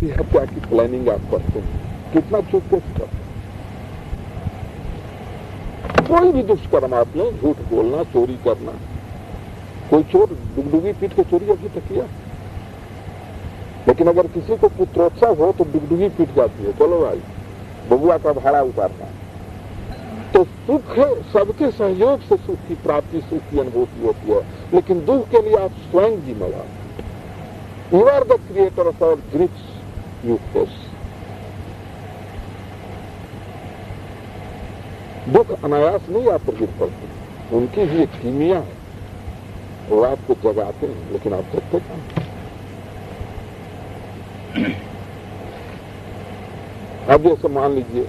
की हत्या की प्लानिंग आप करते हैं, कितना चुपके से करते हैं। कोई भी दुष्कर्म आप लें, झूठ बोलना, चोरी करना, कोई चोर डुगडुगी पीट के चोरी अभी तक किया, लेकिन अगर किसी को पुत्रोत्सव हो तो डुगडुगी पीट जाती है, चलो भाई बबुआ का भाड़ा उतारना। तो सुख सबके सहयोग से सुख की प्राप्ति, सुख की अनुभूति होती है, लेकिन दुख के लिए आप स्वयं जिम्मेदार। You are the creator of our grieves you face. दुख अनायास नहीं आप पर गिर पड़ते, उनकी भी एक कीमिया है, वो आपको जगाते हैं, लेकिन आप जगते कहां। अब जैसे मान लीजिए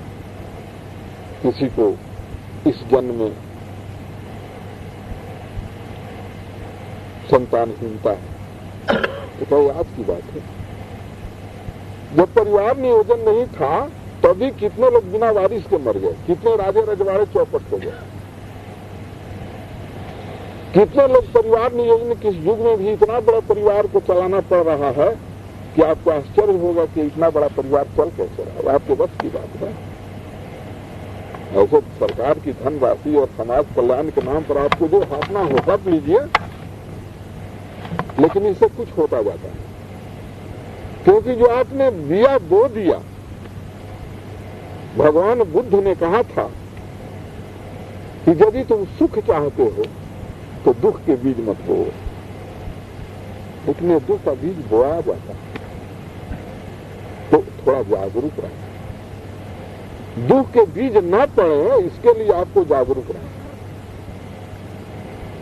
किसी को इस जन्म में संतानहीनता है, तो क्या याद की बात है। जब परिवार नियोजन नहीं था तभी कितने लोग बिना वारिस के मर गए, कितने राजे रजवाड़े चौपट हो गए, कितने लोग परिवार नियोजन किस युग में भी इतना बड़ा परिवार को चलाना पड़ रहा है कि आपको आश्चर्य होगा कि इतना बड़ा परिवार चल कैसे रहा है। आपके बस की बात है। ऐसे सरकार की धनराशि और समाज कल्याण के नाम पर आपको जो हाथना हो सब लीजिए, लेकिन इससे कुछ होता जाता है, क्योंकि जो आपने बिया बो दिया। भगवान बुद्ध ने कहा था कि यदि तुम सुख चाहते हो तो दुख के बीज मत बो, लेकिन दुख का बीज बोया जाता है, तो थोड़ा जागरूक रहें। दुख के बीज न पड़े इसके लिए आपको जागरूक रहें।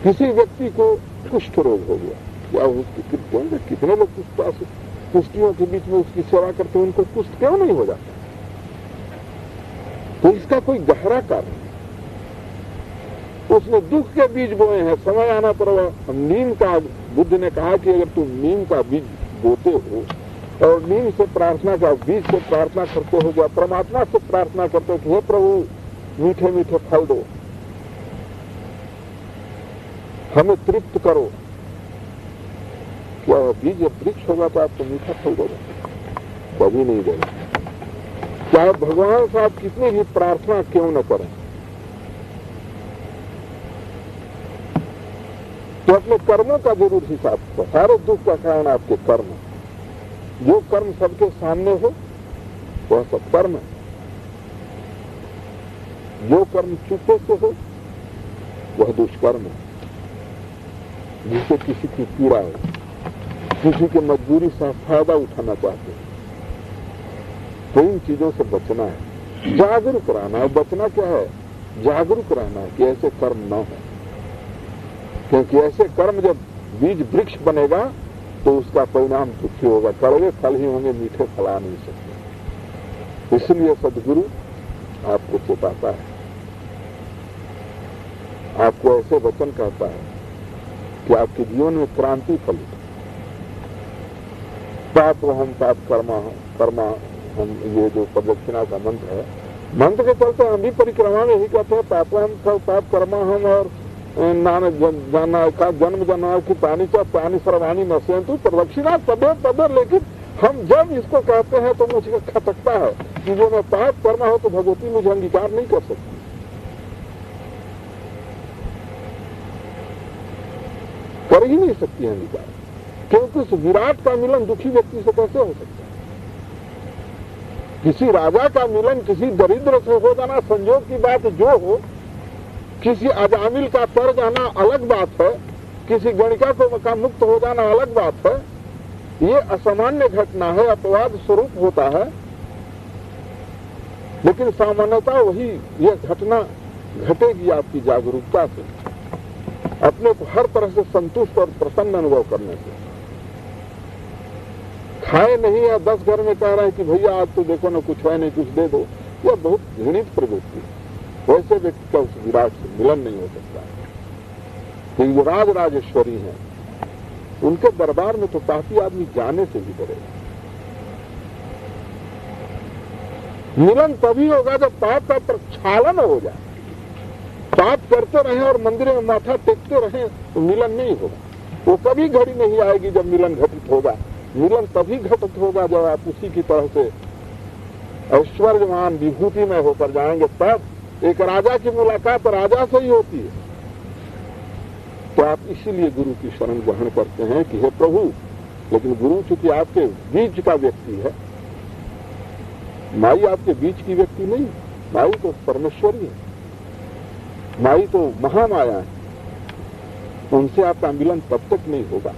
किसी व्यक्ति को कुष्ठ रोग हो गया, या उसकी कितने लोग कुष्ठियों के बीच में उसकी सेवा करते हैं, उनको कुष्ठ क्यों नहीं हो जाता? तो इसका कोई गहरा कारण, उसने दुख के बीज बोए हैं, समय आना पर नीम का, बुद्ध ने कहा कि अगर तुम नीम का बीज बोते हो और नीम से प्रार्थना का बीज से प्रार्थना करते हो, या परमात्मा से प्रार्थना करते हो कि हे प्रभु मीठे मीठे फल दो, हमें तृप्त करो, क्या बीज वृक्ष होगा तो आपको मीठा फल देगा? कभी नहीं देगा। चाहे भगवान से आप कितनी भी प्रार्थना क्यों न करें, तो अपने कर्मों का जरूर हिसाब करो। सारे दुख का कारण आपके कर्म। जो कर्म सबके सामने हो वह सब कर्म है, जो कर्म चुपे से हो वह दुष्कर्म है, जिससे किसी की पीड़ा हो, किसी की मजबूरी से फायदा उठाना चाहते हैं, तो इन चीजों से बचना है, जागरूक रहना है। बचना क्या है? जागरूक रहना है कि ऐसे कर्म न हो, क्योंकि ऐसे कर्म जब बीज वृक्ष बनेगा तो उसका परिणाम दुखी होगा, कड़वे फल ही होंगे, मीठे फल आ नहीं सकते। इसलिए सदगुरु आपको चेताता है, आपको ऐसे वचन कहता है कि आपके जीवन में क्रांति फलित। पाप हम पाप कर्मा हम, ये जो प्रदक्षिणा का मंत्र है, मंत्र के चलते हम भी परिक्रमा में ही कहते हैं पाप हम पाप कर्मा हम, और नानक जाना का जन्म जना की पानी का पानी सर्वाणी नशेंतु प्रदक्षिणा तबे तबे। लेकिन हम जब इसको कहते हैं तो मुझे खटकता है कि जो मैं पाप कर्मा हो तो भगवती मुझे अंगीकार नहीं कर सकती। कर ही नहीं सकती अंगीकार, क्योंकि उस विराट का मिलन दुखी व्यक्ति से कैसे हो सकता है? किसी राजा का मिलन किसी दरिद्र से हो जाना संयोग की बात जो हो, किसी अजामिल का तर जाना अलग बात है, किसी गणिका को का मुक्त हो जाना अलग बात है। ये असामान्य घटना है, अपवाद स्वरूप होता है, लेकिन सामान्यता वही यह घटना घटेगी आपकी जागरूकता से, अपने को हर तरह से संतुष्ट और प्रसन्न अनुभव करने से। खाए नहीं या 10 घर में कह रहे हैं कि भैया आज तो देखो ना कुछ है नहीं, कुछ दे दो, यह बहुत घृणित प्रवृत्ति है। वैसे व्यक्ति का उस विराट से मिलन नहीं हो सकता है। कि जो राज राजेश्वरी हैं, उनके दरबार में तो काफी आदमी जाने से भी डरेगा। मिलन तभी होगा जब पाप का प्रक्षालन हो जाए। पाप करते रहें और मंदिर में माथा टेकते रहें तो मिलन नहीं होगा। वो कभी घड़ी नहीं आएगी जब मिलन घटित होगा मिलन तभी घटित होगा जब आप उसी की तरह से ऐश्वर्यवान विभूति में होकर जाएंगे। तब एक राजा की मुलाकात राजा से ही होती है। तो आप इसीलिए गुरु की शरण ग्रहण करते हैं कि हे प्रभु, लेकिन गुरु चूंकि आपके बीच का व्यक्ति है, माई आपके बीच की व्यक्ति नहीं, माई तो परमेश्वरी है, माई तो महामाया है, उनसे आपका मिलन तब तक नहीं होगा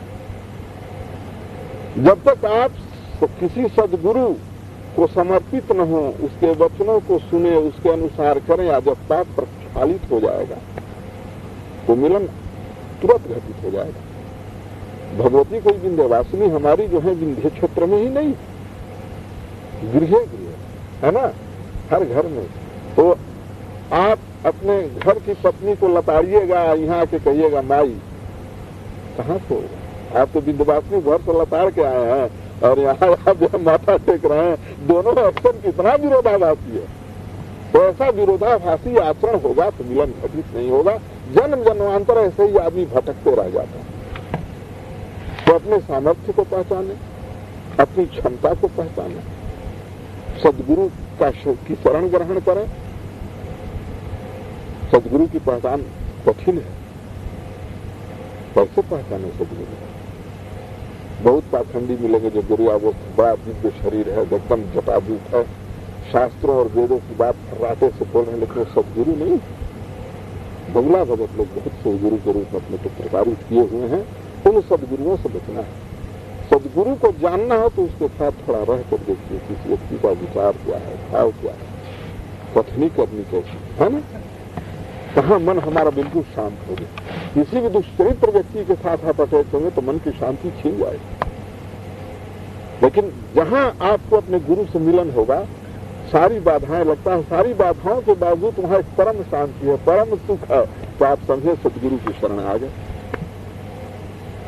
जब तक आप किसी सदगुरु को समर्पित न हो, उसके वचनों को सुने, उसके अनुसार करें। या जब पाप प्रक्षालित हो जाएगा तो मिलन तुरंत घटित हो जाएगा। भगवती कोई विंध्यवासिनी हमारी जो है विंध्य क्षेत्र में ही नहीं, गृह है ना, हर घर में। तो आप अपने घर की पत्नी को लताड़िएगा, यहाँ आके कहिएगा माई, कहाँ से होगा? आप तो विंध्यवासिनी घर से लताड़ के आए हैं और यहाँ आप माथा टेक रहे हैं। दोनों अक्सर कितना विरोधाभासी है। तो ऐसा विरोधाभासी आचरण होगा तो मिलन घटित नहीं होगा। जन्म जन्मांतर ऐसे ही आदमी भटकते रह जाता है। तो अपने सामर्थ्य को पहचाने, अपनी क्षमता को पहचाने, सदगुरु की शरण ग्रहण करें। सदगुरु की पहचान कठिन है। कैसे पहचाने सदगुरु? बहुत पाखंडी मिलेंगे जो गुरु वो बड़ा दिव्य शरीर है, एकदम जटाभूत है, शास्त्रों और वेदों की बात फर्राटे से बोल रहे हैं, लेकिन वो सदगुरु नहीं। बंगला भगत लोग बहुत से गुरु के रूप में अपने को प्रताड़ित किए हुए हैं। उन सदगुरुओं से बचना है। सदगुरु को जानना हो तो उसके साथ थोड़ा रह कर देखिए कि इस व्यक्ति का विचार क्या है, भाव क्या है, कथनी करनी कैसी है ना, कहाँ मन हमारा बिल्कुल शांत हो गया। किसी भी दुष्चरित्र व्यक्ति के साथ आप अटैच होंगे तो मन की शांति छीन जाएगी। लेकिन जहां आपको अपने गुरु से मिलन होगा, सारी बाधाएं लगता है, सारी बाधाओं के बावजूद वहां एक परम शांति है, परम सुख है, तो आप समझे सदगुरु की शरण आ गए।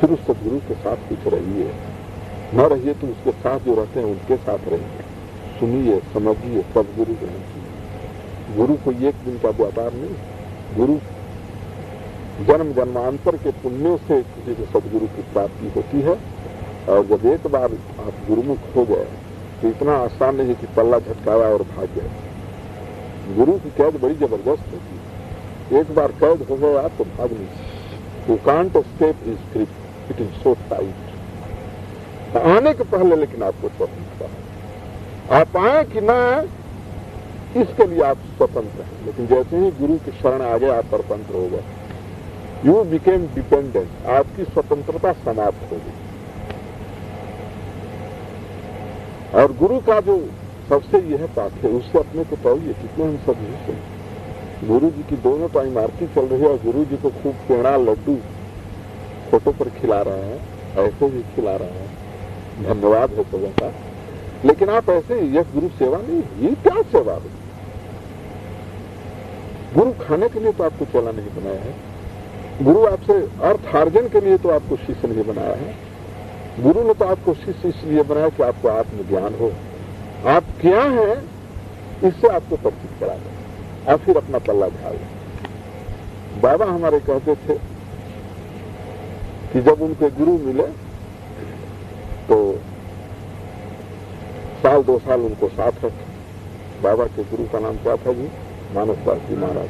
फिर उस सदगुरु के साथ कुछ रहिए, न रहिए तो उसके साथ जो रहते हैं उनके साथ रहिए, सुनिए, समझिए, तब गुरु ग्रहण कीजिए। गुरु कोई एक दिन का व्यापार नहीं। गुरु जन्म जन्मांतर के पुण्यों से किसी को सदगुरु की प्राप्ति होती है। और जब एक बार आप गुरुमुख हो गए तो इतना आसान नहीं कि पल्ला झटकाया और भाग गए। गुरु की कैद बड़ी जबरदस्त होती है। एक बार कैद हो गए आप तो भाग नहीं। You can't escape his grip, it is so tight. आने के पहले लेकिन आपको स्वतंत्रता है। आप आए कि ना आए इसके लिए आप स्वतंत्र हैं, लेकिन जैसे ही गुरु की शरण आ गए आप परतंत्र हो गए। यू बिकेम डिपेंडेंट, आपकी स्वतंत्रता समाप्त हो गई। और गुरु का जो सबसे यह बात है, उससे अपने को पाइए कितने हम सभी से। गुरु जी की दोनों टाइम आरती चल रही है और गुरु जी को खूब पेड़ा लड्डू फोटो पर खिला रहे हैं, ऐसे भी खिला रहे हैं, धन्यवाद है तो का। लेकिन आप ऐसे यह गुरु सेवा नहीं, ये क्या सेवा है? गुरु खाने के लिए तो आपको चला नहीं बनाया है। गुरु आपसे अर्थार्जन के लिए तो आपको शिष्य नहीं बनाया है। गुरु ने तो आपको शिष्य इसलिए बनाया कि आपको आत्मज्ञान हो, आप क्या हैं इससे आपको परिचित करा दें, आप फिर अपना पल्ला झाड़ लें। बाबा हमारे कहते थे कि जब उनके गुरु मिले तो साल 2 साल उनको साथ रखे। बाबा के गुरु का नाम क्या था जी? मानसदास जी महाराज।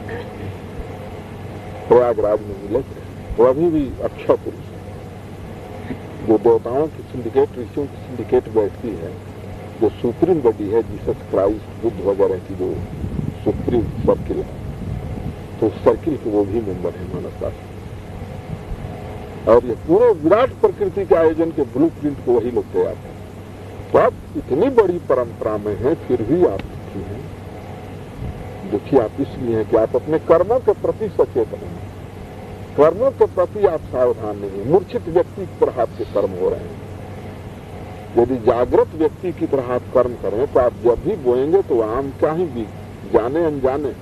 प्रयागराज में मिले थे। वो अभी भी अच्छा पुरुष है। जो देवताओं की सिंडिकेट, ऋषियों की सिंडिकेट बैठती है, जो सुप्रीम बॉडी है, जीसस क्राइस्ट, बुद्ध वगैरह की जो सुप्रीम सर्किल है, तो सर्किल के वो भी मेंबर है मानसदास। और ये पूरे विराट प्रकृति के आयोजन के ब्लू प्रिंट को वही लोग तैयार हैं। तो आप इतनी बड़ी परंपरा में हैं, फिर भी आप दुखी हैं। दुखी आप इसलिए हैं कि आप अपने कर्मों के प्रति सचेत नहीं हैं, कर्मों के प्रति आप सावधान नहीं हैं। मूर्छित व्यक्ति की तरह आपके कर्म हो रहे हैं। यदि जागृत व्यक्ति की तरह आप कर्म करें तो आप जब भी बोएंगे तो आम क्या ही भी जाने अनजाने,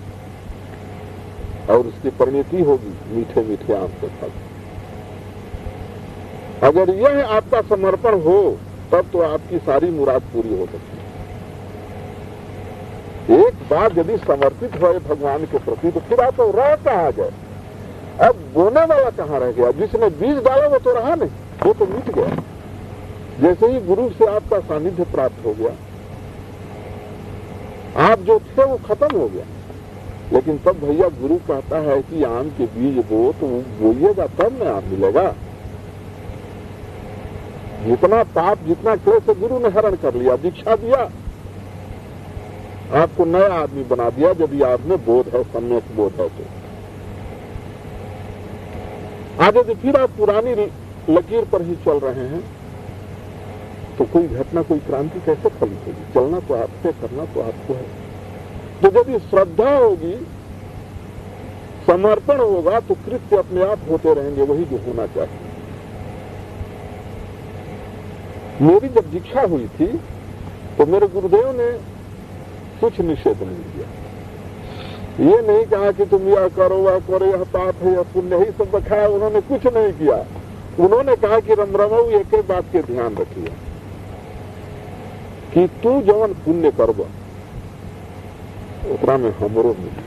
और उसकी परिणति होगी मीठे मीठे आम के फल। अगर यह आपका समर्पण हो तब तो आपकी सारी मुराद पूरी हो सकती है। एक बार यदि समर्पित हुए भगवान के प्रति तो फिर आप रह कहाँ गए? अब बोने वाला कहाँ रह गया? जिसने बीज डाला वो तो रहा नहीं, वो तो मिट गया। जैसे ही गुरु से आपका सानिध्य प्राप्त हो गया, आप जो थे वो खत्म हो गया। लेकिन तब भैया गुरु कहता है कि आम के बीज बो, तो बोइएगा तब न आम मिलेगा। जितना पाप, जितना क्लेश गुरु ने हरण कर लिया, दीक्षा दिया, आपको नया आदमी बना दिया, यदि आप में बोध है, सम्यक बोध है तो। आज यदि फिर आप पुरानी लकीर पर ही चल रहे हैं तो कोई घटना, कोई क्रांति कैसे फलित होगी? चलना तो आपसे, करना तो आपको है। तो यदि श्रद्धा होगी, समर्पण होगा, तो कृत्य अपने आप होते रहेंगे, वही जो होना चाहिए। मेरी जब दीक्षा हुई थी तो मेरे गुरुदेव ने कुछ निषेध नहीं किया। ये नहीं कहा कि तुम यह करो, वह करो, यह पाप है, यह पुण्य, ही सब दिखाया। उन्होंने कुछ नहीं किया। उन्होंने कहा कि रमरमऊ एक बात के ध्यान रखिए कि तू जवन पुण्य करब उतना में हमरो मिली।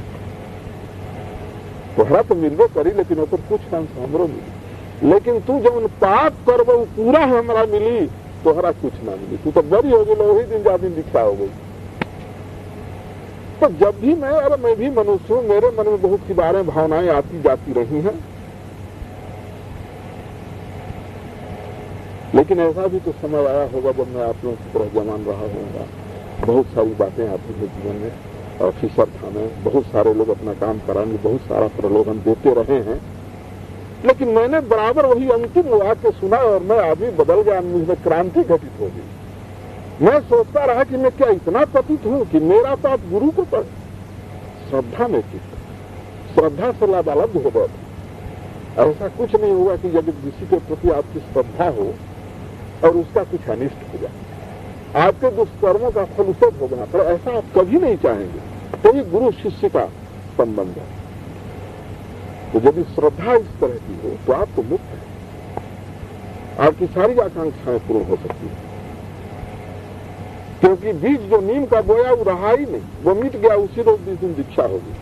तोहरा तो मिलबे करी, लेकिन ओकर कुछ अंश हमरो मिली। लेकिन तू जवन पाप करब पूरा हमरा मिली, तोहरा कुछ ना मिली। तू तो बड़ी हो गई, वही दिन जादी दीक्षा हो गई। तो जब भी मैं भी मनुष्य हूं, मेरे मन में बहुत सी बारें, भावनाएं आती जाती रही हैं। लेकिन ऐसा भी तो समय आया होगा जब मैं आप लोगों की तरह जमान रहा होगा। बहुत सारी बातें आती है जीवन में। ऑफिसर था मैं, बहुत सारे लोग अपना काम कराने, बहुत सारा प्रलोभन देते रहे हैं। लेकिन मैंने बराबर वही अंतिम वाक्य सुना और मैं आदमी बदल गया, मुझ में क्रांति घटित हो गई। मैं सोचता रहा कि मैं क्या इतना पतित हूं कि मेरा पाप गुरु को पड़े। श्रद्धा में चित्त, श्रद्धा से लाभालब्ध हो गया। ऐसा कुछ नहीं होगा कि यदि किसी के प्रति आपकी श्रद्धा हो और उसका कुछ अनिष्ट हो जाए, आपके दुष्कर्मों का फल उसे भोगना पड़े, ऐसा आप कभी नहीं चाहेंगे। तो ये गुरु शिष्य का संबंध है। तो यदि श्रद्धा इस तरह की हो तो आप तो मुक्त हैं, आपकी सारी आकांक्षाएं पूर्ण हो सकती है। क्योंकि बीज जो नीम का बोया वो रहा ही नहीं, वो मिट गया, उसी रोज जिस दिन दीक्षा होगी।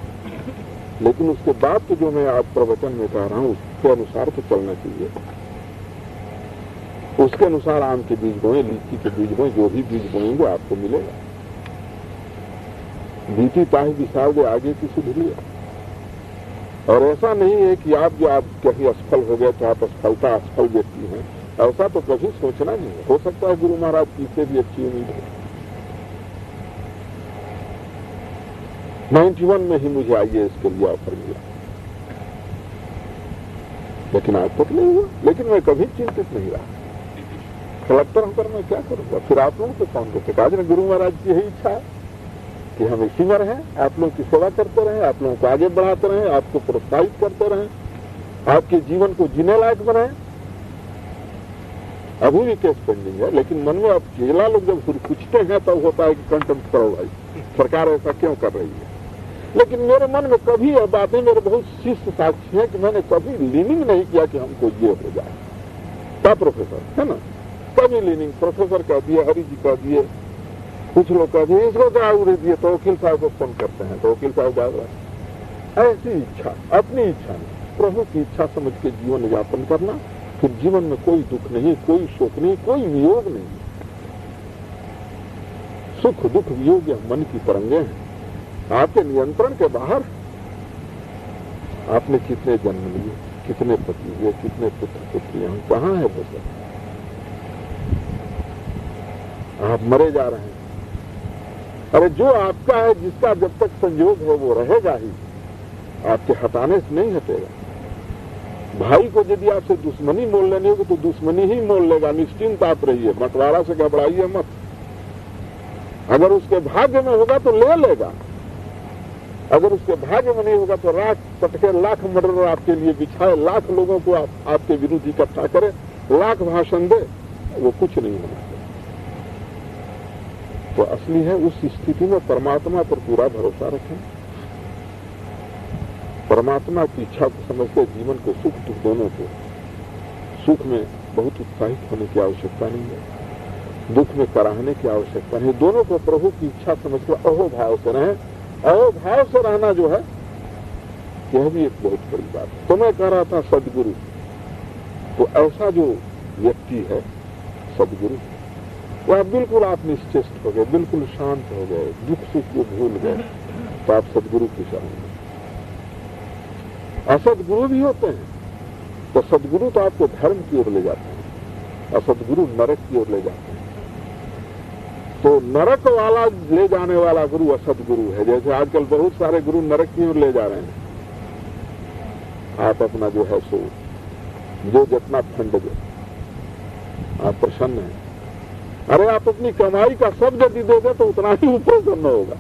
लेकिन उसके बाद तो जो मैं आप प्रवचन में कह रहा हूं उसके अनुसार तो चलना चाहिए। उसके अनुसार आम के बीज बोए, लीची के बीज बोए, जो भी बीज बोएंगे आपको मिलेगा। बीती ताही विशाल दे आगे की सुधरी है। और ऐसा नहीं है कि आप जो आप कहीं असफल हो गए तो आप असफल व्यक्ति हैं, ऐसा तो कभी सोचना नहीं है। हो सकता है गुरु महाराज की से भी अच्छी उम्मीद है। 91 में ही मुझे IAS के लिए ऑफर मिला, लेकिन आज तक नहीं हुआ। लेकिन मैं कभी चिंतित नहीं रहा। कलेक्टर होकर मैं क्या करूंगा? फिर आप लोगों को कौन कहते? आज गुरु महाराज की यही इच्छा है कि हम इसी में रहें, आप लोगों की सेवा करते रहें, आप लोगों को आगे बढ़ाते रहें, आपको प्रोत्साहित करते रहें, आपके जीवन को जीने लायक बनाएं। अभी भी केस पेंडिंग है, लेकिन मन में अब केला लोग जब पूछते हैं तब होता है कि कंटेम्प्ट करो भाई, सरकार ऐसा क्यों कर रही है। लेकिन मेरे मन में कभी यह बातें, मेरे बहुत शिष्य साक्षी है कि मैंने कभी लीनिंग नहीं किया कि हमको ये हो जाए। क्या प्रोफेसर है ना, कभी लीनिंग प्रोफेसर कह दिए, हरि जी कह दिए, कुछ लोग कह दिए, इसको क्या उड़े दिए, तो वकील साहब को फोन करते हैं तो वकील साहब बात रहा। ऐसी इच्छा, अपनी इच्छा नहीं, प्रभु की इच्छा समझ के जीवन यापन करना। फिर जीवन में कोई दुख नहीं, कोई शोक नहीं, कोई वियोग नहीं। सुख दुख वियोग या मन की तरंगे हैं, आपके नियंत्रण के बाहर। आपने कितने जन्म लिए, कितने पति हुए, कितने पुत्र पुत्रियां, कहाँ है वो सब? आप मरे जा रहे हैं। अरे जो आपका है, जिसका जब तक संयोग है वो रहेगा ही, आपके हटाने से नहीं हटेगा। भाई को यदि आपसे दुश्मनी मोल लेनी होगी तो दुश्मनी ही मोल लेगा। निश्चिंत आप रहिए, बंटवारा से घबराइए मत। अगर उसके भाग्य में होगा तो ले लेगा, अगर उसके भाग्य में नहीं होगा तो राख पटके, लाख मर्डर आपके लिए बिछाए, लाख लोगों को आपके विरुद्ध इकट्ठा करे, लाख भाषण दे, वो कुछ नहीं होगा। तो असली है उस स्थिति में परमात्मा पर पूरा भरोसा रखें, परमात्मा की इच्छा को समझते जीवन को, सुख दुख दोनों को। सुख में बहुत उत्साहित होने की आवश्यकता नहीं है, दुख में कराहने की आवश्यकता नहीं। दोनों को प्रभु की इच्छा समझकर अहोभाव से रहें। अहोभाव से रहना जो है यह भी एक बहुत बड़ी बात है। तो मैं कह रहा था सदगुरु, तो ऐसा जो व्यक्ति है सदगुरु। वह बिल्कुल आप निश्चेष्ट हो गए, बिल्कुल शांत हो गए, दुख सुख को भूल गए, तो आप सदगुरु की शरण में। असदगुरु भी होते हैं, तो सदगुरु तो आपको धर्म की ओर ले जाते हैं, असदगुरु नरक की ओर ले जाते हैं। तो नरक वाला ले जाने वाला गुरु असदगुरु है। जैसे आजकल बहुत सारे गुरु नरक की ओर ले जा रहे हैं। आप अपना जो है सो जो जितना फंड दो, आप प्रसन्न हैं। अरे आप अपनी कमाई का सब यदि दे दे तो उतना ही ऊपर करना होगा।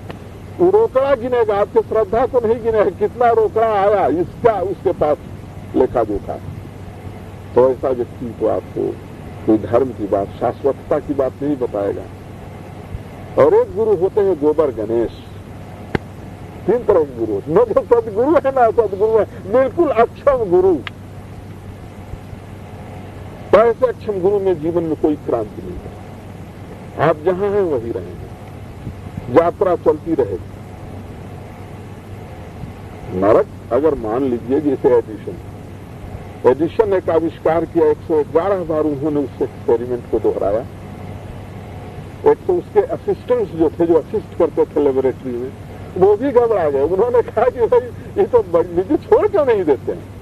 वो रोकड़ा गिनेगा, आपकी श्रद्धा को नहीं गिनेगा, कितना रोकड़ा आया इसका उसके पास लेखा जोखा। तो ऐसा व्यक्ति तो आपको कोई धर्म की बात, शाश्वतता की बात नहीं बताएगा। और एक गुरु होते हैं गोबर गणेश। 3 तरह के गुरु, न तो सदगुरु है ना सदगुरु है, बिल्कुल अक्षम गुरु। तो ऐसे अक्षम गुरु में जीवन में कोई क्रांति नहीं है। आप जहां हैं वही रहेंगे, यात्रा चलती रहेगी। नरक अगर मान लीजिए जैसे एडिशन एक आविष्कार किया, 111 बार उन्होंने उस एक्सपेरिमेंट को दोहराया। एक तो उसके असिस्टेंट्स जो थे, जो असिस्ट करते थे लेबोरेटरी में, वो भी घबरा गए। उन्होंने कहा कि भाई ये तो मुझे छोड़ क्यों नहीं देते हैं।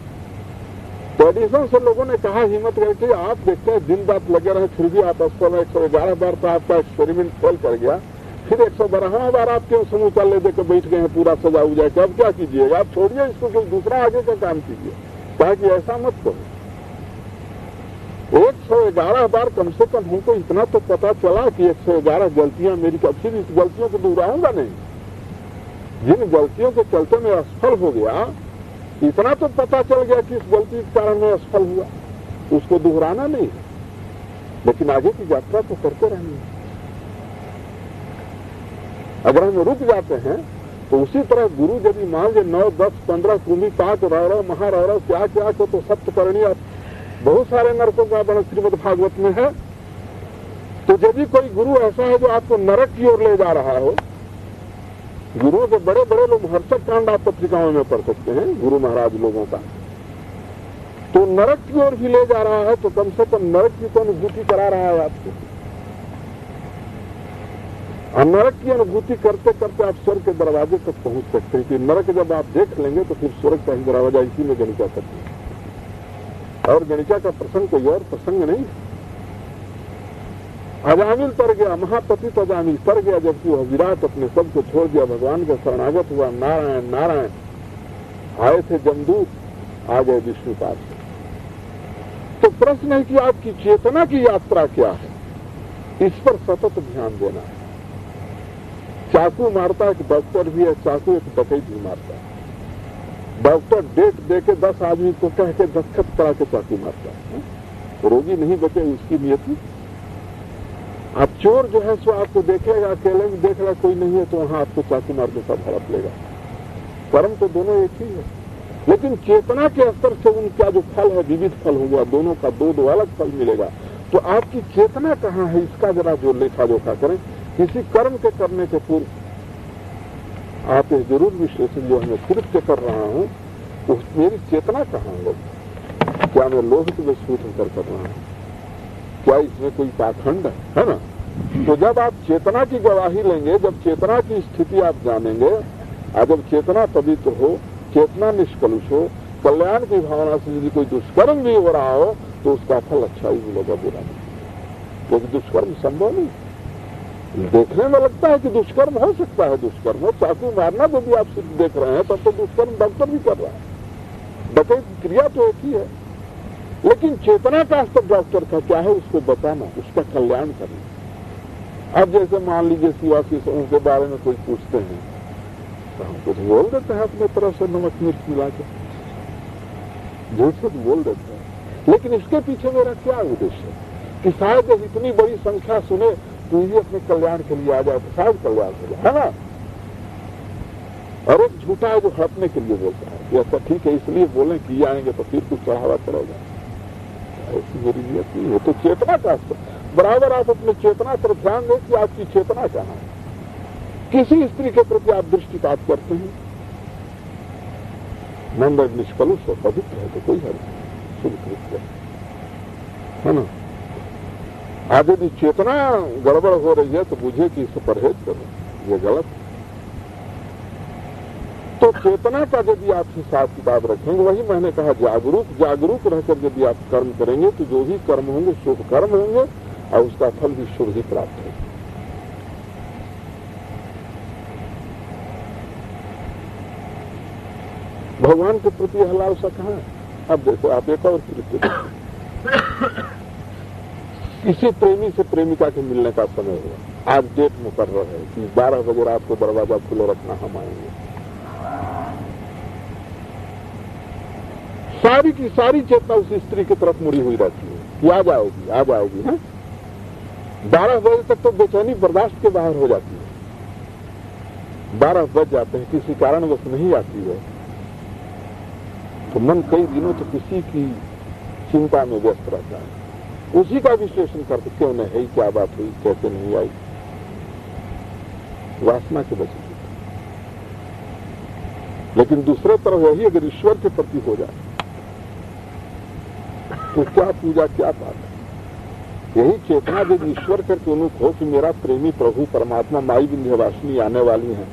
तो एडिशन से लोगों ने कहा हिम्मत करके, आप देखते हैं दिन रात लगे रहे फिर भी आप असफल है। 111 बार तो आपका एक्सपेरिमेंट फेल कर गया, फिर 112वां बार आप क्यों समूचा ले देकर बैठ गए हैं, पूरा सजा हो जाए। अब क्या कीजिएगा, आप छोड़िए इसको, कोई दूसरा आगे का काम कीजिए। कहा कि ऐसा मत करो। 111 बार कम से कम हमको इतना तो पता चला कि 111 गलतियां मेरी, फिर इस गलतियों को दोहराऊंगा नहीं। जिन गलतियों के चलते मैं असफल हो गया, इतना तो पता चल गया कि इस गलती के कारण मैं असफल हुआ, उसको दोहराना नहीं है, लेकिन आगे की यात्रा तो करते रहनी है। अगर हम रुक जाते हैं तो उसी तरह गुरु यदि मान लीजिए 9, 10, 15 कुंभी पाक रह महारह क्या क्या को तो सप्त करनी, बहुत सारे नरकों का वर्णन श्रीमद् भागवत में है। तो यदि कोई गुरु ऐसा है जो आपको नरक की ओर ले जा रहा हो, गुरुओं के बड़े बड़े लोग हर्षक कांड आप पत्रिकाओं में पढ़ सकते हैं, गुरु महाराज लोगों का, तो नरक की ओर भी ले जा रहा है, तो कम से कम नरक की तो अनुभूति करा रहा है आपको। और नरक की अनुभूति करते करते आप स्वर्ग के दरवाजे तक पहुंच सकते हैं। कि नरक जब आप देख लेंगे तो फिर स्वर्ग का ही दरवाजा इसी में गणिका करते हैं। और गणिका का प्रसंग कोई और प्रसंग नहीं। अजामिल तर गया, महापतित अजामिल तर गया, जबकि वह विराट अपने सब को छोड़ दिया, भगवान का शरणागत हुआ। नारायण नारायण आए थे जमदूत, आ गए विष्णुपाद से। तो प्रश्न है कि आपकी चेतना की यात्रा क्या है, इस पर सतत ध्यान देना है। चाकू मारता एक डॉक्टर भी है, चाकू एक डकैत भी मारता है। डॉक्टर डेट देके 10 आदमी को कह के दस्तखत करा के चाकू मारता है, रोगी नहीं बचे, उसकी नियति। आप चोर जो है सो आपको देखेगा, अकेले में देख रहा कोई नहीं है तो वहां आपको चाकू मार के सब हड़प लेगा। कर्म तो दोनों एक ही है, लेकिन चेतना के स्तर से उनका जो फल है विविध फल होगा, दोनों का दो अलग फल मिलेगा। तो आपकी चेतना कहाँ है, इसका जरा जो लेखा जोखा करें। किसी कर्म के करने के पूर्व आप ये जरूर विश्लेषण जो मैं खुद से कर रहा हूँ, तो मेरी चेतना कहाँ है। क्या मैं लोभ के विस्फोट कर रहा हूँ, क्या इसमें कोई पाखंड है ना। तो जब आप चेतना की गवाही लेंगे, जब चेतना की स्थिति आप जानेंगे, और जब चेतना पवित्र हो, चेतना निष्कलुष हो, कल्याण की भावना से यदि कोई दुष्कर्म भी हो रहा हो तो उसका फल अच्छा ही मिलेगा, बुरा नहीं। क्योंकि दुष्कर्म संभव नहीं। देखने में लगता है कि दुष्कर्म हो सकता है, दुष्कर्म हो, चाकू मारना जो भी आप सिर्फ देख रहे हैं, तब तो दुष्कर्म डॉक्टर भी कर रहा है। डकैत क्रिया तो एक ही है, लेकिन चेतना का स्तर डॉक्टर का क्या है, उसको बताना, उसका कल्याण करना। अब जैसे मान लीजिए शिवाशिषों के बारे में कोई पूछते हैं तो हम कुछ बोल देते हैं अपने तरफ से नमक मिर्च मिला के, झूठ से बोल देते हैं। लेकिन इसके पीछे मेरा क्या उद्देश्य है कि शायद इतनी बड़ी संख्या सुने तो ये अपने कल्याण के लिए आ जाए, तो शायद कल्याण के लिए, है ना। और एक झूठा है जो हड़पने के लिए बोलता है कि ऐसा ठीक है इसलिए बोलें कि आएंगे तो फिर कुछ चढ़ावा चढ़ेगा। ऐसी मेरी नियत नहीं है। तो चेतना का बराबर आप अपने चेतना पर ध्यान दें कि आपकी चेतना कहाँ है। किसी स्त्री के प्रति आप दृष्टिपात करते हैं, मन निष्कलुष है, पवित्र है, तो कोई हर्ज नहीं, शुभ कृत्य है ना। आज यदि चेतना गड़बड़ हो रही है तो बुझे कि इससे परहेज करो, ये गलत है। तो चेतना का यदि आप हिसाब किताब रखेंगे, वही मैंने कहा जागरूक रहकर यदि आप कर्म करेंगे तो जो भी कर्म होंगे शुभ कर्म होंगे और उसका फल भी शुभ ही प्राप्त होगा। भगवान के प्रति यह लालसा कहाँ है? अब देखो, आप एक और कृत्य किसी प्रेमी से प्रेमिका के मिलने का समय हुआ, आज डेट मुकर्रर है कि 12 बजे रात को दरवाजा खुले रखना, हम आएंगे। सारी की सारी चेतना उस स्त्री की तरफ मुड़ी हुई रहती है कि आ जाओगी है। 12 बजे तक तो बेचैनी बर्दाश्त के बाहर हो जाती है। 12 बज जाते हैं, किसी कारणवश नहीं आती है तो मन कई दिनों तो किसी की चिंता में व्यस्त रहता है, उसी का विश्लेषण करते क्यों नहीं है, क्या बात हुई, कैसे नहीं आई, वासना के वजह से। लेकिन दूसरे तरफ यही अगर ईश्वर के प्रति हो जाए तो क्या पूजा, क्या पाठ है। यही चेतना यदि ईश्वर करके उन्मुख हो कि मेरा प्रेमी प्रभु परमात्मा माई विंध्यवासिनी आने वाली है,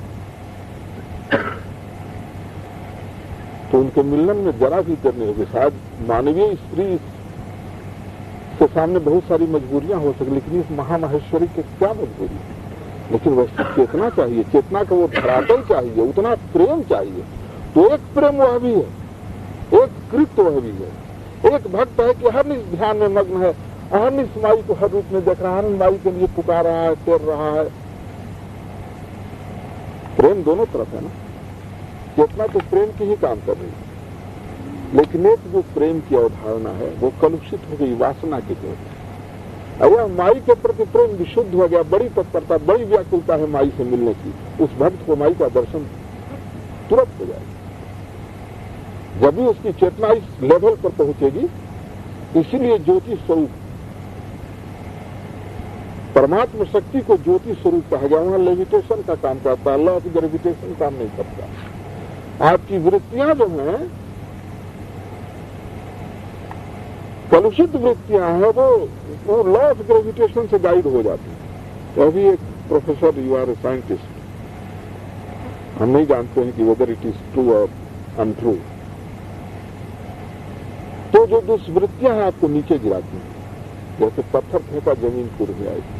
तो उनके मिलन में जरा भी देर नहीं होगी। शायद मानवीय स्त्री के सामने बहुत सारी मजबूरियां हो सकती, लेकिन इस महामहेश्वरी के क्या मजबूरी है। लेकिन वैसे चेतना चाहिए, चेतना का वो धरातल चाहिए, उतना प्रेम चाहिए। तो एक प्रेम वह भी है, एक कृत्य वह भी है। एक भक्त है कि हर निश ध्यान में मग्न है, हर निश माई को हर रूप में देख रहा है, हर माई के लिए पुकार रहा है, तैर रहा है। प्रेम दोनों तरफ है ना। चेतना तो प्रेम की ही काम कर रही है, लेकिन एक जो प्रेम की अवधारणा है वो कलुषित हो गई वासना की तरफ। अगर माई के प्रति प्रेम विशुद्ध हो गया, बड़ी तत्परता, बड़ी व्याकुलता है माई से मिलने की, उस भक्त को माई का दर्शन तुरंत हो जाएगा। जब भी उसकी चेतना इस लेवल पर पहुंचेगी, इसीलिए ज्योति स्वरूप परमात्मा शक्ति को ज्योति स्वरूप कहा गया। वहां लेविटेशन का काम करता है, लॉ ऑफ ग्रेविटेशन काम नहीं करता। आपकी वृत्तियां जो हैं, कलुषित वृत्तियां हैं, वो लॉ ऑफ ग्रेविटेशन से गाइड हो जाती है। तो अभी एक professor, you are a scientist, हम नहीं जानते हैं कि वेदर इट इज ट्रू और अनट्रू। तो जो दुष्वृत्तियां हैं आपको नीचे गिराती हैं, जैसे पत्थर फेंका जमीन कूद जाएगी।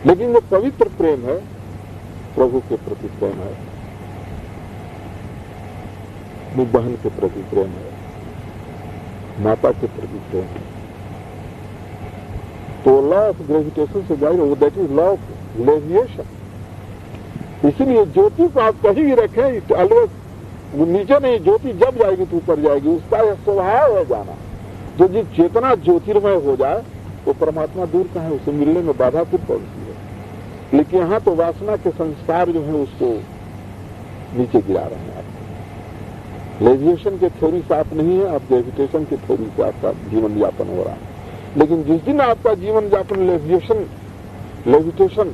लेकिन जो पवित्र प्रेम है, प्रभु के प्रति प्रेम है, अपनी बहन के प्रति प्रेम है, माता के प्रति प्रेम है, तो लॉ ऑफ ग्रेविटेशन से गाइड हो, दैट इज लॉ ऑफ लेविएशन। इसीलिए ज्योति को आप कहीं भी रखें, ऑलवेज वो नीचे नहीं, ज्योति जब जाएगी तो ऊपर जाएगी, उसका यह स्वभाव है जाना। जो जिस चेतना ज्योतिर्मय हो जाए तो परमात्मा दूर कहाँ है, उसे मिलने में बाधा फिर पड़ती है। लेकिन यहाँ तो वासना के संस्कार जो है उसको नीचे गिरा रहे हैं आप। लेविएशन के थ्योरी से आप नहीं है, आप ग्रेविटेशन के थ्योरी से आपका जीवन यापन हो रहा है। लेकिन जिस दिन आपका जीवन यापन लेविटेशन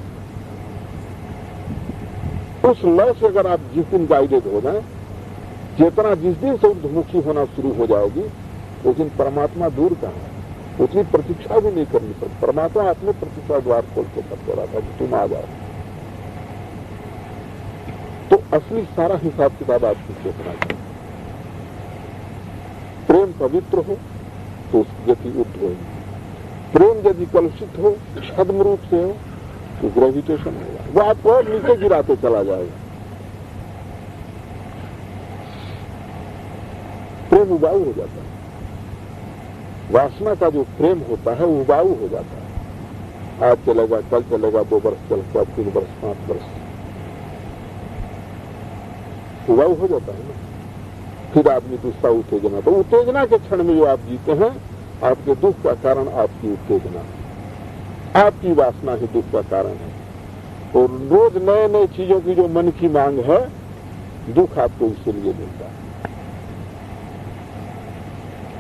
उस लॉ से अगर आप जिस दिन गाइडेड हो जाए, चेतना जिस दिन से ऊर्ध्वमुखी होना शुरू हो जाएगी, उस दिन परमात्मा दूर कहाँ है, उतनी प्रतीक्षा भी नहीं करनी पड़ती। परमात्मा अपने प्रतीक्षा द्वार खोल के करते रहा था कि तुम आ जाओ। तो असली सारा हिसाब किताब आपकी चेतना का। प्रेम पवित्र हो तो उसकी गति ऊर्ध्व होगी, प्रेम यदि कलुषित हो, छद्म रूप से हो, तो ग्रेविटेशन होगा, वो आपको और नीचे गिराते चला जाएगा। प्रेम उबाऊ हो जाता है। वासना का जो प्रेम होता है वो उबाऊ हो जाता है। आज चलेगा, कल चलेगा, 2 वर्ष चलेगा, 3 वर्ष, 5 वर्ष, उबाऊ हो जाता है ना। फिर आदमी दूसरा उत्तेजना, तो उत्तेजना के क्षण में जो आप जीते हैं, आपके दुख का कारण आपकी उत्तेजना, आपकी वासना ही दुख का कारण है। और रोज नए नए चीजों की जो मन की मांग है, दुख आपको इसीलिए मिलता है।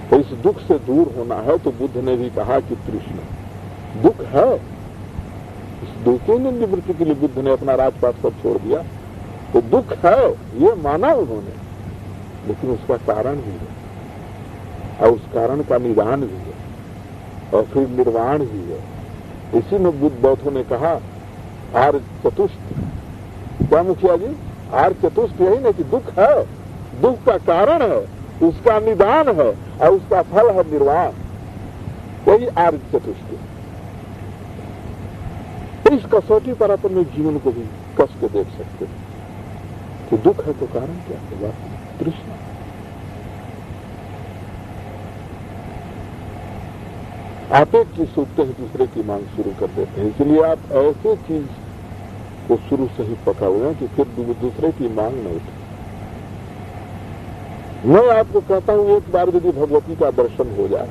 तो इस दुख से दूर होना है तो बुद्ध ने भी कहा कि तृष्णा दुख है, इस दुख की निवृत्ति के लिए बुद्ध ने अपना राजपाट सब छोड़ दिया। तो दुख है ये माना उन्होंने, लेकिन उसका कारण भी है और उस कारण का निदान भी है। और फिर निर्वाण ही है। इसी में बुद्ध बौद्धों ने कहा आर्य चतुष्ट। क्या मुखिया जी, आर्य चतुष्ट यही नहीं कि दुख है, दुख का कारण है, उसका निदान है और उसका फल है निर्वाण, यही आर्य चतुष्ट। इस कसौटी पर अपने जीवन को भी कस के देख सकते हैं कि दुख है तो कारण क्या है? तृष्णा। आप एक चीज सोचते हैं, दूसरे की मांग शुरू कर देते हैं। इसलिए आप ऐसे चीज को शुरू से ही पकड़ लें कि फिर दूसरे की मांग न उठे। मैं आपको कहता हूं, एक बार यदि भगवती का दर्शन हो जाए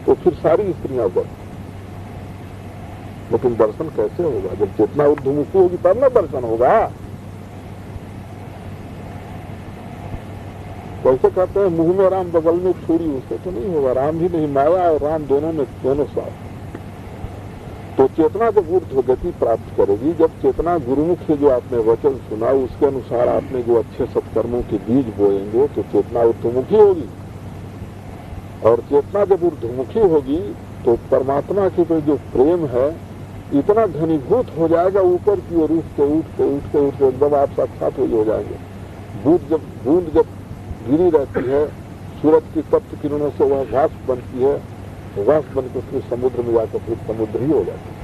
तो फिर सारी स्त्रियां बन। लेकिन दर्शन कैसे होगा? जब चेतना ऊर्ध्वमुखी होगी तब ना दर्शन होगा। वैसे कहते हैं मुंह में राम बगल में छुरी, उससे तो नहीं होगा। राम ही नहीं, माया और राम दोनों में दोनों साथ। तो चेतना जब ऊर्ध्व गति प्राप्त करेगी, जब चेतना गुरुमुख से जो आपने वचन सुना उसके अनुसार आपने जो अच्छे सत्कर्मों के बीज बोएंगे तो चेतना ऊर्ध्वमुखी होगी। और चेतना जब ऊर्ध्वमुखी होगी तो परमात्मा के प्रति जो प्रेम है इतना घनीभूत हो जाएगा, ऊपर की ओर उठते उठते उठते उठते एकदम आप साक्षात हो जाएंगे। बूंद जब गिरी रहती है, सूरज की तप्त किरणों से वह वाष्प बनती है, वाष्प बनकर फिर समुद्र में जाकर फिर समुद्र ही हो जाती है।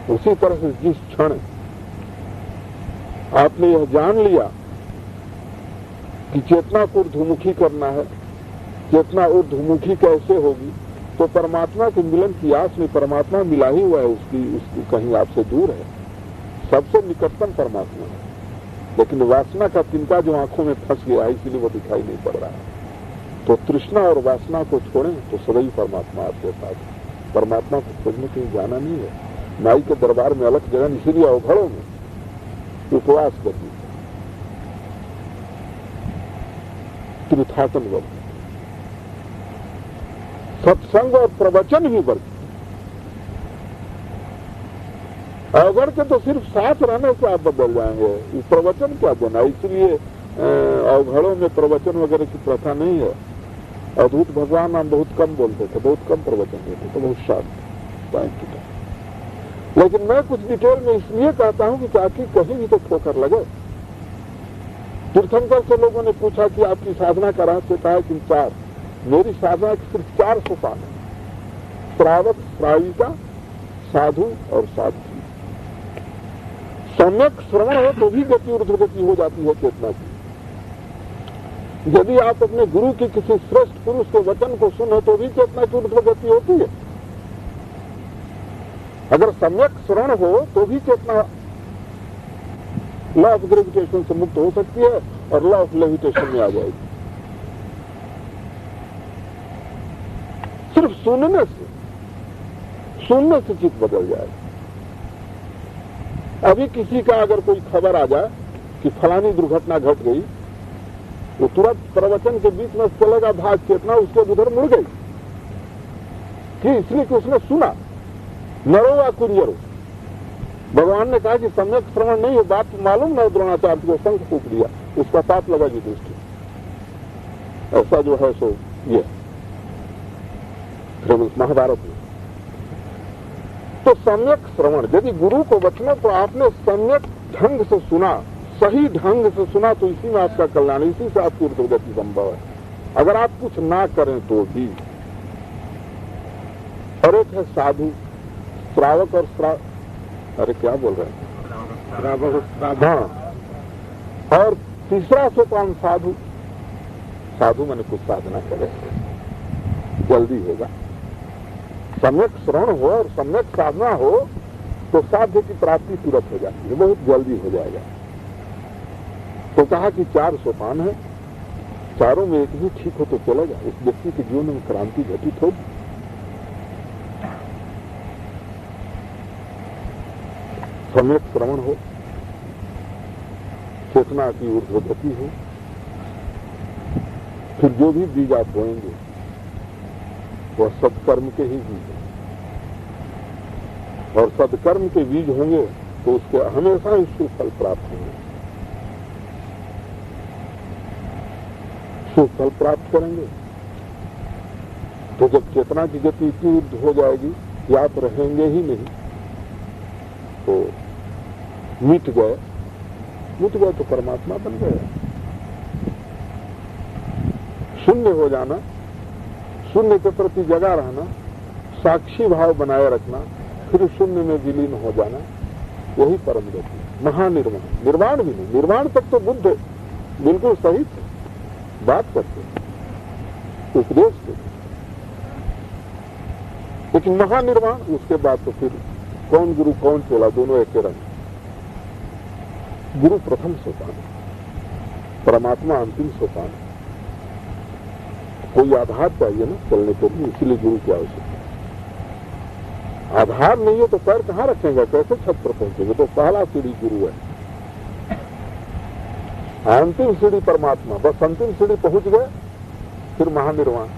उसी तरह से जिस क्षण आपने यह जान लिया कि चेतना को ऊर्ध्वमुखी करना है, चेतना ऊर्ध्वमुखी कैसे होगी, तो परमात्मा के मिलन की आस में परमात्मा मिला ही हुआ है, उसकी कहीं आपसे दूर है, सबसे निकटतम परमात्मा है। लेकिन वासना का तिनका जो आंखों में फंस गया है, इसीलिए वो दिखाई नहीं पड़ रहा है। तो तृष्णा और वासना को छोड़ें तो सदैव परमात्मा आपके साथ है। परमात्मा को खोजने कहीं जाना नहीं है। नाई के दरबार में अलग जगह, इसीलिए अवघड़ों में उपवास करती, तीर्थाटन वर्ग, सत्संग और प्रवचन ही वर्ग। अवघड़ के तो सिर्फ साथ रहने से आप बदल जाएंगे, प्रवचन क्या देना। इसलिए अवघड़ों में प्रवचन वगैरह की प्रथा नहीं है। अवधूत भगवान हम बहुत कम बोलते थे, बहुत कम प्रवचन देते थे, बहुत शांत टाइम की टाइम। लेकिन मैं कुछ डिटेल में इसलिए कहता हूं कि ताकि कहीं भी तो ठोकर लगे। तीर्थंकर से लोगों ने पूछा कि आपकी साधना का रहस्य क्या है? कि 4। मेरी साधना की सिर्फ 4 सोपान है: श्रावक, श्राविका, साधु और साध्वी। सम्यक श्रवण हो तो भी गति ऊर्ध्वगति हो जाती है चेतना की। यदि आप अपने गुरु की किसी श्रेष्ठ पुरुष के वचन को सुने तो भी चेतना की ऊर्ध्वगति होती है। अगर सम्यक श्रवण हो तो भी चेतना लॉ ऑफ ग्रेविटेशन से मुक्त हो सकती है और लॉ ऑफ लेविटेशन में आ जाएगी। सिर्फ सुनने से चित्त बदल जाएगा। अभी किसी का अगर कोई खबर आ जाए कि फलानी दुर्घटना घट गई, वो तुरंत प्रवचन के बीच में चलेगा भाग, चेतना उसके उधर मुड़ गई कि इसलिए कि उसने सुना। नरो वा कुरियरो, भगवान ने कहा कि सम्यक श्रवण नहीं है, बात मालूम ना द्रोणाचार्य को शंख फूंक दिया, उसका पाप लगेगी दृष्टि। ऐसा जो है सो ये महाभारत में। तो सम्यक श्रवण, यदि गुरु को वचनों को आपने सम्यक ढंग से सुना, सही ढंग से सुना, तो इसी में आपका कल्याण, इसी से आपकी ऊर्ध्वगति संभव है। अगर आप कुछ ना करें तो भी। और एक है साधु, श्रावक और अरे क्या बोल रहे हैं, हाँ। और तीसरा सोपान साधु। साधु मैंने कुछ साधना करे, जल्दी होगा। सम्यक श्रवण हो और सम्यक साधना हो तो साध्य की प्राप्ति तुरंत हो जाती है, बहुत जल्दी हो जाएगा। तो कहा कि 4 सोपान है, चारों में एक भी ठीक हो तो चलेगा, उस व्यक्ति के जीवन में क्रांति घटित होगी। सम्यक श्रवण हो, चेतना की ऊर्ध्वगति हो, फिर जो भी बीज आप बोएंगे वह सत्कर्म के ही बीज हैं। और सत्कर्म के बीज होंगे तो उसके हमेशा ही शुभ फल प्राप्त होंगे। शुभ फल प्राप्त करेंगे तो जब चेतना की गति इतनी ऊर्ध्व हो जाएगी कि आप रहेंगे ही नहीं, तो मिट गए तो परमात्मा बन गया। शून्य हो जाना, शून्य के प्रति जगा रहना, साक्षी भाव बनाए रखना, फिर शून्य में विलीन हो जाना, वही परम गति, महानिर्वाण। निर्वाण भी नहीं, निर्वाण तक तो बुद्ध बिल्कुल सही थे, बात करते, उपदेश देते, लेकिन महानिर्वाण उसके बाद तो फिर कौन गुरु कौन चेला, दोनों एक रंग। गुरु प्रथम सोपान, परमात्मा अंतिम सोपान। कोई आधार चाहिए ना चलने के लिए, इसीलिए गुरु की आवश्यकता है। आधार नहीं है तो पैर कहाँ रखेंगे, कैसे छत पर पहुंचेंगे? तो पहला सीढ़ी गुरु है, अंतिम सीढ़ी परमात्मा। बस अंतिम सीढ़ी पहुंच गए, फिर महानिर्वाण,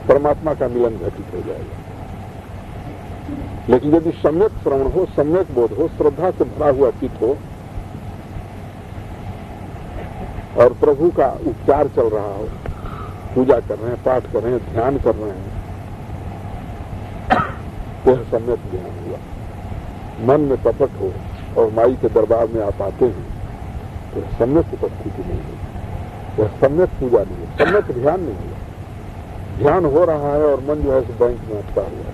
परमात्मा का मिलन घटित हो जाएगा। लेकिन यदि सम्यक श्रवण हो, सम्यक बोध हो, श्रद्धा से भरा हुआ चित्त हो और प्रभु का उपचार चल रहा हो, पूजा कर रहे हैं, पाठ कर रहे हैं, ध्यान कर रहे हैं, यह सम्यक ध्यान हुआ। मन में कपट हो और माई के दरबार में आप आते हैं तो सम्यक उपस्थिति नहीं है, यह सम्यक पूजा नहीं है, सम्यक ध्यान नहीं है। ध्यान हो रहा है और मन जो है बैंक में अटका हुआ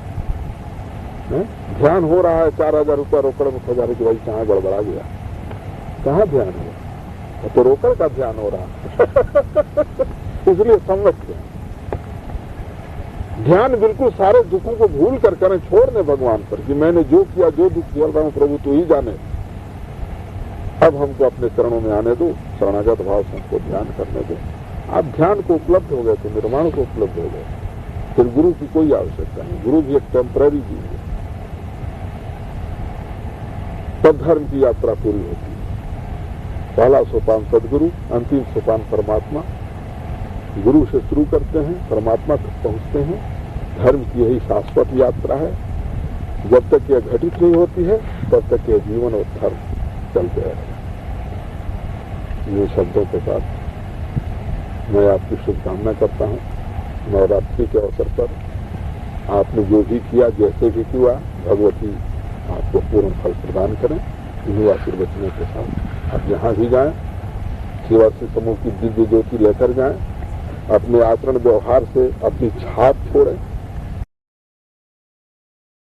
है। ध्यान हो रहा है, 4000 रुपया रोकड़ में खजाने की, भाई कहाँ गड़बड़ा गया, कहाँ ध्यान हुआ? तो रोकड़ का ध्यान हो रहा है इसलिए सम्यक ध्यान बिल्कुल सारे दुखों को भूल कर करें, छोड़ दें भगवान पर कि मैंने जो किया, जो दुख झेल रहा हूं प्रभु तू ही जाने, अब हमको अपने चरणों में आने दो, शरणागत भाव से हमको ध्यान करने दो। आप ध्यान को उपलब्ध हो गए तो निर्माण को उपलब्ध हो गए, फिर गुरु की कोई आवश्यकता नहीं। गुरु भी एक टेम्पररी चीज है, तब धर्म की यात्रा पूरी होती है। पहला सोपान सदगुरु, अंतिम सोपान परमात्मा। गुरु से शुरू करते हैं, परमात्मा तक पहुंचते हैं। धर्म की यही शाश्वत यात्रा है। जब तक यह घटित नहीं होती है तब तक यह जीवन और धर्म चलते रहेगा। ये शब्दों के साथ मैं आपकी शुभकामना करता हूं। नवरात्रि के अवसर पर आपने जो भी किया, जैसे भी किया, भगवती आपको पूर्ण फल प्रदान करें। इन्हीं आशीर्वचनों के साथ आप जहां भी जाएं, सेवा से समूह की दिव्य ज्योति लेकर जाएं, अपने आचरण व्यवहार से अपनी छाप छोड़ें।